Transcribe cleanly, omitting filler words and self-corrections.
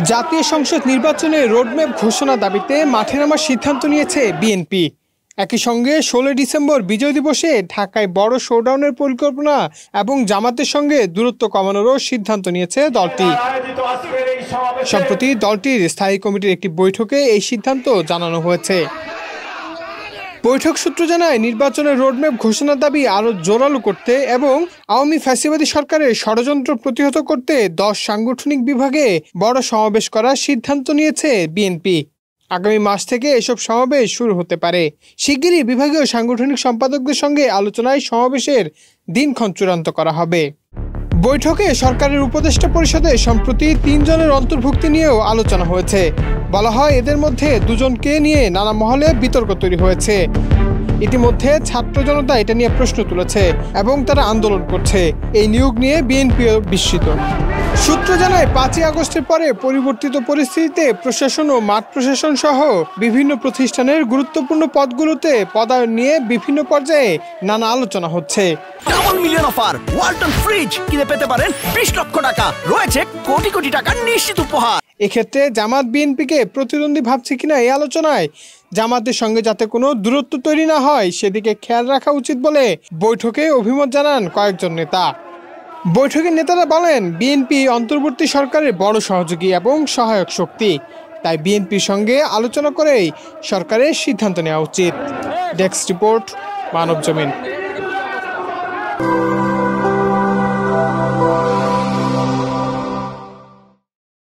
জাতীয় সংসদ নির্বাচনে রোডম্যাপ ঘোষণা দাবিতে মাঠে নামার সিদ্ধান্ত নিয়েছে বিএনপি। একই সঙ্গে ১৬ ডিসেম্বর বিজয় দিবসে ঢাকায় বড় শোডাউনের পরিকল্পনা এবং জামাতের সঙ্গে দূরত্ব কমানোরও সিদ্ধান্ত নিয়েছে দলটি। সম্প্রতি দলটির স্থায়ী কমিটির একটি বৈঠকে এই সিদ্ধান্ত জানানো হয়েছে। বৈঠক সূত্র জানায়, নির্বাচনের রোডম্যাপ ঘোষণার দাবি আরও জোরালো করতে এবং আওয়ামী ফ্যাসিবাদী সরকারের ষড়যন্ত্র প্রতিহত করতে ১০ সাংগঠনিক বিভাগে বড় সমাবেশ করার সিদ্ধান্ত নিয়েছে বিএনপি। আগামী মাস থেকে এসব সমাবেশ শুরু হতে পারে। শিগগিরই বিভাগীয় সাংগঠনিক সম্পাদকদের সঙ্গে আলোচনায় সমাবেশের দিনক্ষণ চূড়ান্ত করা হবে। বৈঠকে সরকারের উপদেষ্টা পরিষদে সম্প্রতি ৩ জনের অন্তর্ভুক্তি নিয়েও আলোচনা হয়েছে। বলা হয়, এদের মধ্যে ২ জনকে নিয়ে নানা মহলে বিতর্ক তৈরি হয়েছে। ইতিমধ্যে ছাত্র জনতা এটা নিয়ে প্রশ্ন তুলেছে এবং তারা আন্দোলন করছে। এই নিয়োগ নিয়ে বিএনপিও বিস্মিত। সূত্র জানায়, ৫ই আগস্টের পরে পরিবর্তিত পরিস্থিতিতে প্রশাসন ও মাঠ প্রশাসন সহ বিভিন্ন প্রতিষ্ঠানের গুরুত্বপূর্ণ পদগুলোতে পদায়ন নিয়ে বিভিন্ন পর্যায়ে নানা আলোচনা হচ্ছে। Double million offer Walton fridge কিনে পেতে পারেন ২০ লক্ষ টাকা, রয়েছে কোটি কোটি টাকার নিশ্চিত উপহার। এক্ষেত্রে জামাত বিএনপিকে প্রতিদ্বন্দ্বী ভাবছে কিনা এই আলোচনায় জামাতের সঙ্গে যাতে কোনো দূরত্ব তৈরি না হয় সেদিকে খেয়াল রাখা উচিত বলে বৈঠকে অভিমত জানান কয়েকজন নেতা। বৈঠকের নেতারা বলেন, বিএনপি অন্তর্বর্তী সরকারের বড় সহযোগী এবং সহায়ক শক্তি, তাই বিএনপির সঙ্গে আলোচনা করেই সরকারের সিদ্ধান্ত নেওয়া উচিত। Desk report, Manabzamin.